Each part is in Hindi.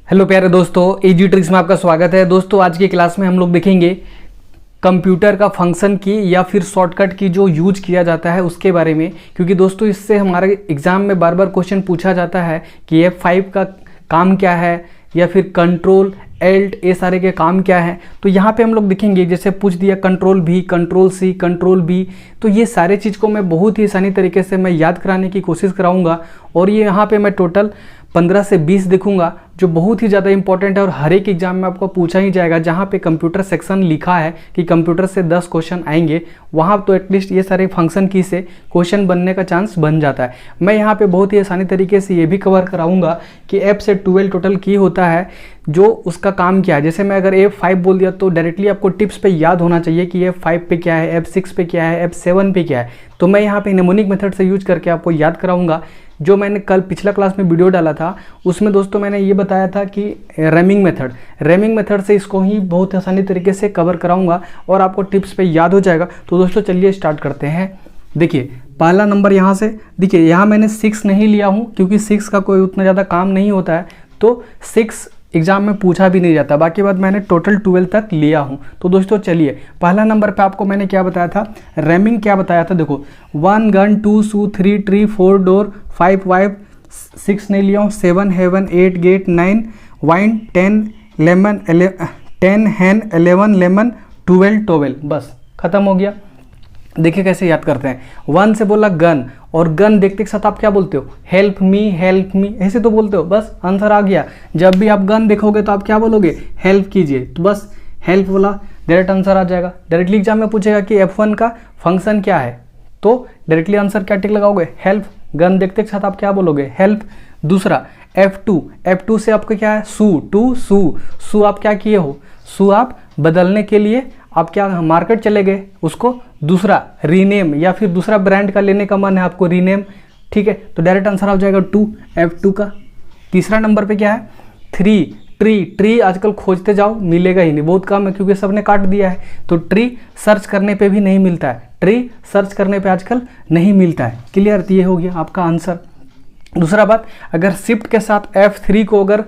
हेलो प्यारे दोस्तों, इजी ट्रिक्स में आपका स्वागत है। दोस्तों आज की क्लास में हम लोग देखेंगे कंप्यूटर का फंक्शन की या फिर शॉर्टकट की जो यूज किया जाता है उसके बारे में, क्योंकि दोस्तों इससे हमारे एग्जाम में बार बार क्वेश्चन पूछा जाता है कि F5 का काम क्या है या फिर कंट्रोल एल्ट ये सारे के काम क्या है। तो यहाँ पे हम लोग देखेंगे, जैसे पूछ दिया कंट्रोल भी, कंट्रोल सी, कंट्रोल बी, तो ये सारे चीज़ को मैं बहुत ही आसानी तरीके से मैं याद कराने की कोशिश कराऊंगा। और ये यहाँ पे मैं टोटल 15 से 20 देखूंगा जो बहुत ही ज़्यादा इंपॉर्टेंट है और हर एक एग्जाम में आपको पूछा ही जाएगा। जहाँ पे कंप्यूटर सेक्शन लिखा है कि कंप्यूटर से 10 क्वेश्चन आएंगे, वहाँ तो एटलीस्ट ये सारे फंक्शन की से क्वेश्चन बनने का चांस बन जाता है। मैं यहाँ पे बहुत ही आसानी तरीके से ये भी कवर कराऊंगा कि F से 12 टोटल की होता है, जो उसका काम क्या है। जैसे मैं अगर F5 बोल दिया तो डायरेक्टली आपको टिप्स पे याद होना चाहिए कि F5 पे क्या है, F6 पे क्या है, F7 पे क्या है। तो मैं यहाँ पे निमोनिक मेथड से यूज करके आपको याद कराऊंगा। जो मैंने कल पिछला क्लास में वीडियो डाला था उसमें दोस्तों मैंने ये बताया था कि रैमिंग मेथड से इसको ही बहुत आसानी तरीके से कवर कराऊंगा और आपको टिप्स पे याद हो जाएगा। तो दोस्तों चलिए स्टार्ट करते हैं। देखिए पहला नंबर यहाँ से, देखिए यहाँ मैंने 6 नहीं लिया हूँ क्योंकि 6 का कोई उतना ज़्यादा काम नहीं होता है, तो 6 एग्जाम में पूछा भी नहीं जाता। बाकी बात मैंने टोटल 12 तक लिया हूँ। तो दोस्तों चलिए पहला नंबर पे आपको मैंने क्या बताया था, रैमिंग क्या बताया था। देखो 1 गन 2 शू 3 ट्री 4 डोर 5 वाइफ 6 नहीं लिया हूँ, 7 हेवन 8 गेट 9 वाइन 10 लेमन 10 हैन 11 लेमन 12, बस खत्म हो गया। देखिए कैसे याद करते हैं। 1 से बोला गन, और गन देखते के साथ आप क्या बोलते हो, हेल्प मी, ऐसे तो बोलते हो, बस आंसर आ गया। जब भी आप गन देखोगे तो आप क्या बोलोगे, हेल्प कीजिए, तो बस हेल्प बोला, डायरेक्ट आंसर आ जाएगा। डायरेक्टली एग्जाम में पूछेगा कि F1 का फंक्शन क्या है, तो डायरेक्टली आंसर क्या टिक लगाओगे, हेल्प। गन देखते के साथ आप क्या बोलोगे, हेल्प। दूसरा F2 से आपको क्या है, सू आप क्या किए हो, सू आप बदलने के लिए आप क्या मार्केट चले गए, उसको दूसरा रीनेम या फिर दूसरा ब्रांड का लेने का मन है आपको, रीनेम, ठीक है। तो डायरेक्ट आंसर आ जाएगा F2 का। तीसरा नंबर पे क्या है, ट्री आजकल खोजते जाओ मिलेगा ही नहीं, बहुत कम है क्योंकि सबने काट दिया है। तो ट्री सर्च करने पे भी नहीं मिलता है, ट्री सर्च करने पे आजकल नहीं मिलता है। क्लियर, ये हो गया आपका आंसर। दूसरा बात, अगर शिफ्ट के साथ F3 को अगर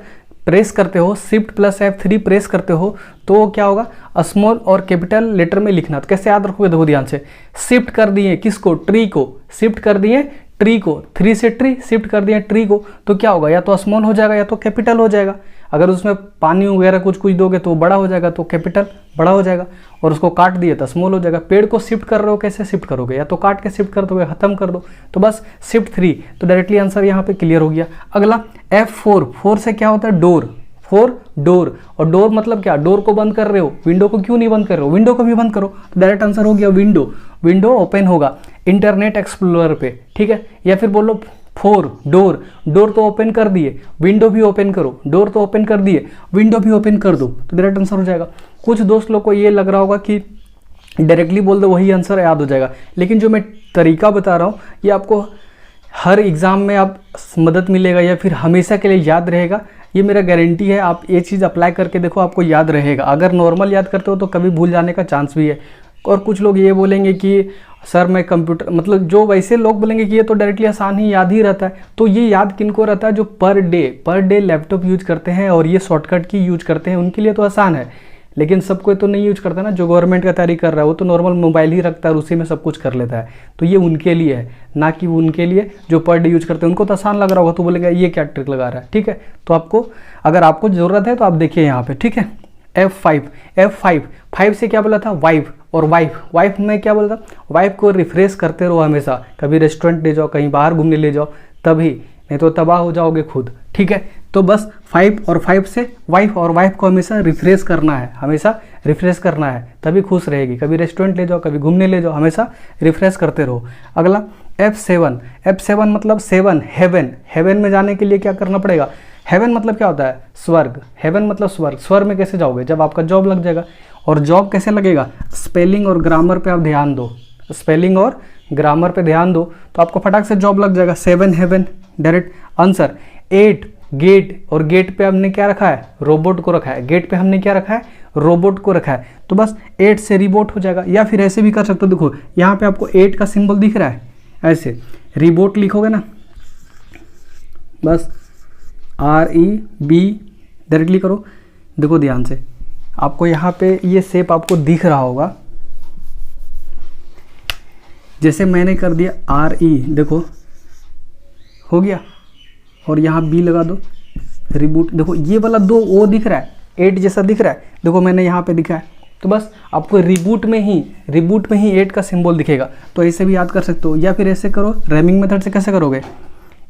प्रेस करते हो, शिफ्ट प्लस F3 प्रेस करते हो तो क्या होगा, स्मॉल और कैपिटल लेटर में लिखना। तो कैसे याद रखोगे, देखो ध्यान से, शिफ्ट कर दिए किसको, ट्री को, शिफ्ट कर दिए ट्री को, 3 से ट्री शिफ्ट कर दिए ट्री को, तो क्या होगा, या तो स्मॉल हो जाएगा या तो कैपिटल हो जाएगा। अगर उसमें पानी वगैरह कुछ दोगे तो बड़ा हो जाएगा, तो कैपिटल बड़ा हो जाएगा, और उसको काट दिए तो स्मॉल हो जाएगा। पेड़ को शिफ्ट कर रहे हो, कैसे शिफ्ट करोगे, या तो काट के शिफ्ट कर दोगे, खत्म कर दो, तो बस शिफ्ट 3। तो डायरेक्टली आंसर यहाँ पे क्लियर हो गया। अगला F4 से क्या होता है, डोर, और डोर मतलब क्या, डोर को बंद कर रहे हो, विंडो को क्यों नहीं बंद कर रहे हो, विंडो को भी बंद करो। तो डायरेक्ट आंसर हो गया विंडो ओपन होगा इंटरनेट एक्सप्लोरर पे, ठीक है। या फिर बोलो 4 डोर तो ओपन कर दिए, विंडो भी ओपन करो, डोर तो ओपन कर दिए, विंडो भी ओपन कर दो, तो डायरेक्ट आंसर हो जाएगा। कुछ दोस्त लोग को ये लग रहा होगा कि डायरेक्टली बोल दो वही आंसर याद हो जाएगा, लेकिन जो मैं तरीका बता रहा हूँ ये आपको हर एग्जाम में आप मदद मिलेगा या फिर हमेशा के लिए याद रहेगा, ये मेरा गारंटी है। आप ये चीज़ अप्लाई करके देखो, आपको याद रहेगा। अगर नॉर्मल याद करते हो तो कभी भूल जाने का चांस भी है। और कुछ लोग ये बोलेंगे कि सर मैं कंप्यूटर, मतलब जो वैसे लोग बोलेंगे कि ये तो डायरेक्टली आसान ही याद ही रहता है, तो ये याद किनको रहता है, जो पर डे लैपटॉप यूज करते हैं और ये शॉर्टकट की यूज करते हैं, उनके लिए तो आसान है। लेकिन सबको तो नहीं यूज करता ना, जो गवर्नमेंट का तैयारी कर रहा है वो तो नॉर्मल मोबाइल ही रखता है और उसी में सब कुछ कर लेता है। तो ये उनके लिए है, ना कि उनके लिए जो पर डे यूज करते हैं। उनको तो आसान लग रहा होगा तो बोलेगा ये क्या ट्रिक लगा रहा है, ठीक है। तो आपको अगर आपको ज़रूरत है तो आप देखिए यहाँ पे, ठीक है। F5 से क्या बोला था, वाइफ, और वाइफ में क्या बोला था, वाइफ को रिफ्रेश करते रहो हमेशा। कभी रेस्टोरेंट ले जाओ, कहीं बाहर घूमने ले जाओ, तभी, नहीं तो तबाह हो जाओगे खुद, ठीक है। तो बस 5 से वाइफ, और वाइफ को हमेशा रिफ्रेश करना है, तभी खुश रहेगी। कभी रेस्टोरेंट ले जाओ, कभी घूमने ले जाओ, हमेशा रिफ्रेश करते रहो। अगला F7 मतलब 7, हेवन में जाने के लिए क्या करना पड़ेगा, हेवन मतलब क्या होता है, स्वर्ग, हेवन मतलब स्वर्ग में कैसे जाओगे, जब आपका जॉब लग जाएगा। और जॉब कैसे लगेगा, स्पेलिंग और ग्रामर पे आप ध्यान दो, तो आपको फटाक से जॉब लग जाएगा। 7 हेवन, डायरेक्ट आंसर। 8 गेट, और गेट पे हमने क्या रखा है, रोबोट को रखा है, गेट पे हमने क्या रखा है, रोबोट को रखा है, तो बस 8 से रिबोट हो जाएगा। या फिर ऐसे भी कर सकते हो, देखो यहाँ पे आपको 8 का सिंबल दिख रहा है, ऐसे रिबोट लिखोगे ना, बस REBOT डायरेक्टली करो। देखो ध्यान से, आपको यहाँ पे ये शेप आपको दिख रहा होगा, जैसे मैंने कर दिया RE, देखो हो गया, और यहाँ B लगा दो, रिबूट। देखो ये वाला 2 O दिख रहा है, 8 जैसा दिख रहा है, देखो मैंने यहाँ पे दिखा है, तो बस आपको रिबूट में ही 8 का सिंबल दिखेगा। तो ऐसे भी याद कर सकते हो, या फिर ऐसे करो, रैमिंग मेथड से कैसे करोगे,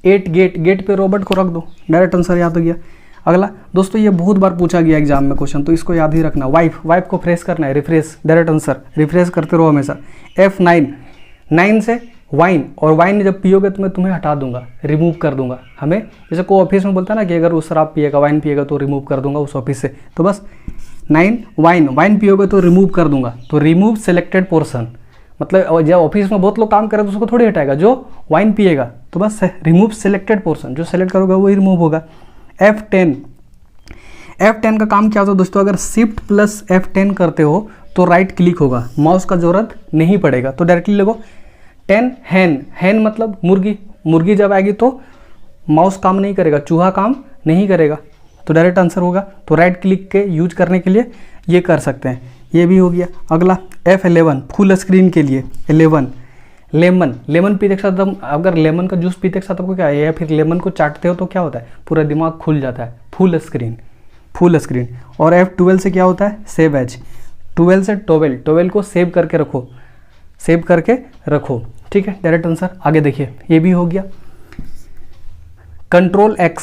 8 गेट पे रोबोट को रख दो, डायरेक्ट आंसर याद हो गया। अगला दोस्तों, ये बहुत बार पूछा गया एग्जाम में क्वेश्चन, तो इसको याद ही रखना। वाइफ को फ्रेश करना है, रिफ्रेश, डायरेक्ट आंसर, रिफ्रेश करते रहो हमेशा। F9, 9 से वाइन, और वाइन जब पियोगे तो मैं तुम्हें हटा दूंगा, रिमूव कर दूंगा। हमें जैसे कोई ऑफिस में बोलता है ना कि अगर वो शराब पिएगा, वाइन पिएगा तो रिमूव कर दूंगा उस ऑफिस से, तो बस 9 वाइन पियोगे तो रिमूव कर दूंगा। तो रिमूव सिलेक्टेड पोर्शन, मतलब जब ऑफिस में बहुत लोग काम करें तो उसको थोड़ी हटाएगा, जो वाइन पिएगा, तो बस रिमूव सिलेक्टेड पोर्शन, जो सेलेक्ट करोगे वही रिमूव होगा। F10 का काम क्या होता है दोस्तों, अगर शिफ्ट प्लस F10 करते हो तो राइट क्लिक होगा, माउस का जरूरत नहीं पड़ेगा, तो डायरेक्टली लगो। 10 हैन मतलब मुर्गी जब आएगी तो माउस काम नहीं करेगा, चूहा काम नहीं करेगा, तो डायरेक्ट आंसर होगा। तो राइट क्लिक के यूज करने के लिए ये कर सकते हैं, ये भी हो गया। अगला F11 फुल स्क्रीन के लिए। 11 लेमन पीते के साथ, अगर लेमन का जूस पीते के साथ आपको क्या है, या फिर लेमन को चाटते हो तो क्या होता है, पूरा दिमाग खुल जाता है, फुल स्क्रीन। और F12 से क्या होता है, सेव एज। 12 से टोवेल को सेव करके रखो, ठीक है, डायरेक्ट आंसर। आगे देखिए, ये भी हो गया। कंट्रोल X,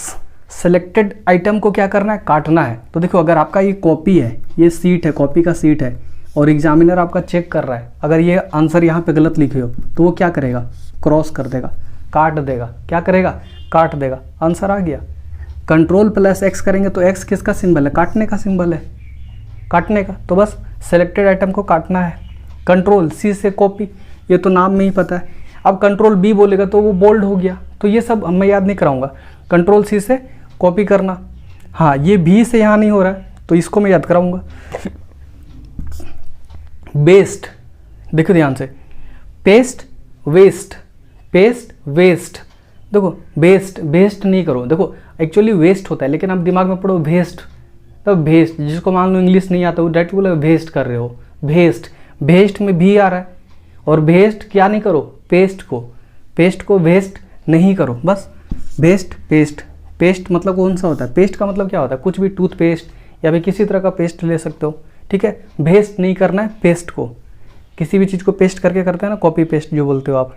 सेलेक्टेड आइटम को क्या करना है, काटना है। तो देखो, अगर आपका ये कॉपी है, ये सीट है, कॉपी का सीट है, और एग्जामिनर आपका चेक कर रहा है, अगर ये आंसर यहाँ पे गलत लिखे हो तो वो क्या करेगा, क्रॉस कर देगा, काट देगा। क्या करेगा, काट देगा, आंसर आ गया। कंट्रोल प्लस X करेंगे तो X किसका सिंबल है, काटने का सिंबल है, काटने का, तो बस सेलेक्टेड आइटम को काटना है। कंट्रोल C से कॉपी, ये तो नाम में ही पता है। अब कंट्रोल B बोलेगा तो वो बोल्ड हो गया, तो ये सब मैं याद नहीं कराऊंगा। कंट्रोल C से कॉपी करना, हाँ ये भी से यहाँ नहीं हो रहा है तो इसको मैं याद कराऊंगा। बेस्ट, देखो ध्यान से, पेस्ट वेस्ट, देखो बेस्ट नहीं करो, देखो एक्चुअली वेस्ट होता है, लेकिन आप दिमाग में पढ़ो वेस्ट, तब वेस्ट, जिसको मान लो इंग्लिश नहीं आता वो डायरेक्ट बोले वेस्ट कर रहे हो, वेस्ट में भी आ रहा है। और वेस्ट क्या नहीं करो, पेस्ट को वेस्ट नहीं करो, बस पेस्ट मतलब कौन सा होता है, पेस्ट का मतलब क्या होता है, कुछ भी टूथपेस्ट या फिर किसी तरह का पेस्ट ले सकते हो, ठीक है। वेस्ट नहीं करना है पेस्ट को, किसी भी चीज़ को पेस्ट करके करते हैं ना, कॉपी पेस्ट जो बोलते हो आप।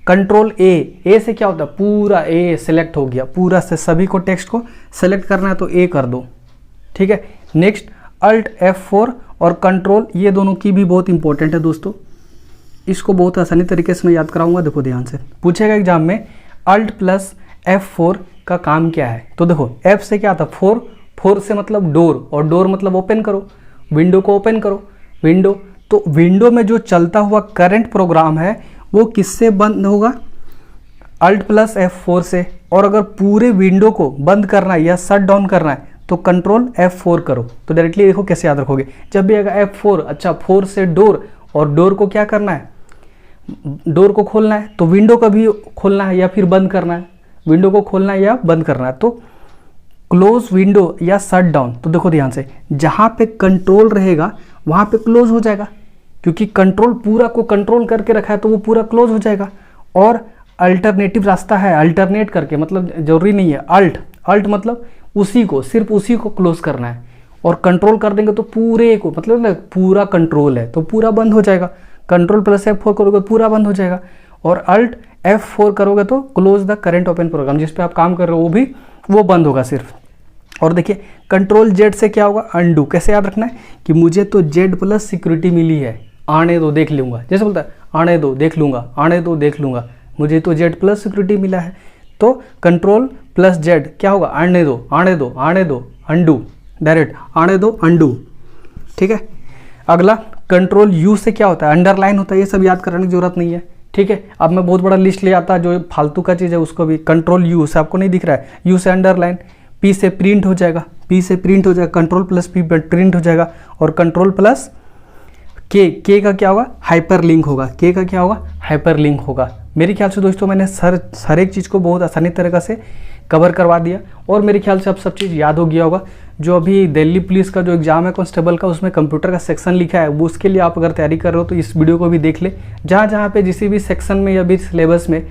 कंट्रोल ए से क्या होता है, पूरा ए सिलेक्ट हो गया, पूरा से सभी को टेक्स्ट को सेलेक्ट करना है तो ए कर दो, ठीक है। नेक्स्ट अल्ट F4 और कंट्रोल, ये दोनों की भी बहुत इंपॉर्टेंट है दोस्तों, इसको बहुत आसानी तरीके से मैं याद कराऊंगा। देखो ध्यान से, पूछेगा एग्जाम में अल्ट प्लस F4 का काम क्या है, तो देखो F से क्या आता है, 4 से मतलब डोर, और डोर मतलब ओपन करो, विंडो को ओपन करो, विंडो, तो विंडो में जो चलता हुआ करंट प्रोग्राम है वो किससे बंद होगा, अल्ट प्लस F4 से। और अगर पूरे विंडो को बंद करना है या शट डाउन करना है तो कंट्रोल F4 करो। तो डायरेक्टली देखो कैसे याद रखोगे, जब भी आएगा F4, अच्छा 4 से डोर, और डोर को क्या करना है, डोर को खोलना है, तो विंडो का भी खोलना है या फिर बंद करना है, विंडो को खोलना है या बंद करना है, तो क्लोज विंडो या शट डाउन। तो देखो ध्यान से, जहाँ पे कंट्रोल रहेगा वहाँ पे क्लोज हो जाएगा, क्योंकि कंट्रोल पूरा को कंट्रोल करके रखा है तो वो पूरा क्लोज हो जाएगा। और अल्टरनेटिव रास्ता है, अल्टरनेट करके, मतलब जरूरी नहीं है, अल्ट मतलब उसी को, सिर्फ उसी को क्लोज करना है, और कंट्रोल कर देंगे तो पूरे को, मतलब पूरा कंट्रोल है तो पूरा बंद हो जाएगा। कंट्रोल प्लस F4 करोगे तो पूरा बंद हो जाएगा, और अल्ट F4 करोगे तो close the current open program, जिस पे आप काम कर रहे हो वो बंद होगा सिर्फ। और देखिए कंट्रोल Z से क्या होगा, अंडू। कैसे याद रखना है कि मुझे तो Z प्लस सिक्योरिटी मिली है, आने दो देख लूंगा, जैसे बोलता है आने दो देख लूंगा, आने दो देख लूंगा, मुझे तो Z प्लस सिक्योरिटी मिला है, तो कंट्रोल प्लस Z क्या होगा, आने दो अंडू, डायरेक्ट आने दो अंडू, ठीक है। अगला कंट्रोल U से क्या होता है, अंडरलाइन होता है, ये सब याद कराने की जरूरत नहीं है, ठीक है। अब मैं बहुत बड़ा लिस्ट ले आता जो फालतू का चीज़ है उसको भी, कंट्रोल U से आपको नहीं दिख रहा है, U से अंडरलाइन, P से प्रिंट हो जाएगा, कंट्रोल प्लस P प्रिंट हो जाएगा, और कंट्रोल प्लस K का क्या होगा, हाइपर लिंक होगा, K का क्या होगा, हाइपर लिंक होगा। मेरे ख्याल से दोस्तों मैंने हर एक चीज़ को बहुत आसानी तरीके से कवर करवा दिया। और मेरे ख्याल से अब सब चीज़ याद हो गया होगा। जो अभी दिल्ली पुलिस का जो एग्ज़ाम है कांस्टेबल का, उसमें कंप्यूटर का सेक्शन लिखा है, वो उसके लिए आप अगर तैयारी कर रहे हो तो इस वीडियो को भी देख ले। जहाँ जहाँ पे जिस भी सेक्शन में या भी सिलेबस में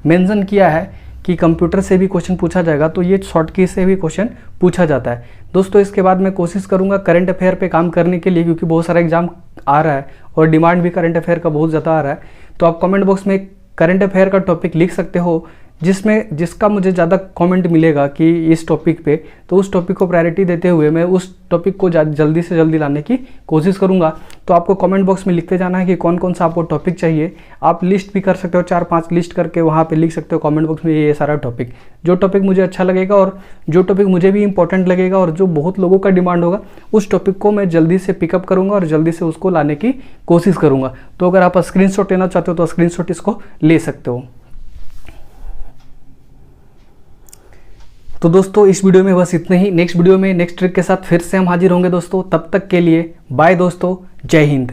मेंशन किया है कि कंप्यूटर से भी क्वेश्चन पूछा जाएगा, तो ये शॉर्ट की से भी क्वेश्चन पूछा जाता है। दोस्तों इसके बाद मैं कोशिश करूंगा करंट अफेयर पे काम करने के लिए, क्योंकि बहुत सारा एग्जाम आ रहा है और डिमांड भी करंट अफेयर का बहुत ज़्यादा आ रहा है। तो आप कमेंट बॉक्स में करंट अफेयर का टॉपिक लिख सकते हो, जिसका मुझे ज़्यादा कमेंट मिलेगा कि इस टॉपिक पे, तो उस टॉपिक को प्रायोरिटी देते हुए मैं उस टॉपिक को जल्दी से जल्दी लाने की कोशिश करूंगा। तो आपको कमेंट बॉक्स में लिखते जाना है कि कौन कौन सा आपको टॉपिक चाहिए। आप लिस्ट भी कर सकते हो, 4-5 लिस्ट करके वहाँ पे लिख सकते हो कमेंट बॉक्स में ये सारा टॉपिक। जो टॉपिक मुझे अच्छा लगेगा और जो टॉपिक मुझे भी इंपॉर्टेंट लगेगा और जो बहुत लोगों का डिमांड होगा, उस टॉपिक को मैं जल्दी से पिकअप करूँगा और जल्दी से उसको लाने की कोशिश करूँगा। तो अगर आप स्क्रीनशॉट लेना चाहते हो तो स्क्रीनशॉट इसको ले सकते हो। तो दोस्तों इस वीडियो में बस इतना ही। नेक्स्ट वीडियो में नेक्स्ट ट्रिक के साथ फिर से हम हाजिर होंगे दोस्तों। तब तक के लिए बाय दोस्तों, जय हिंद।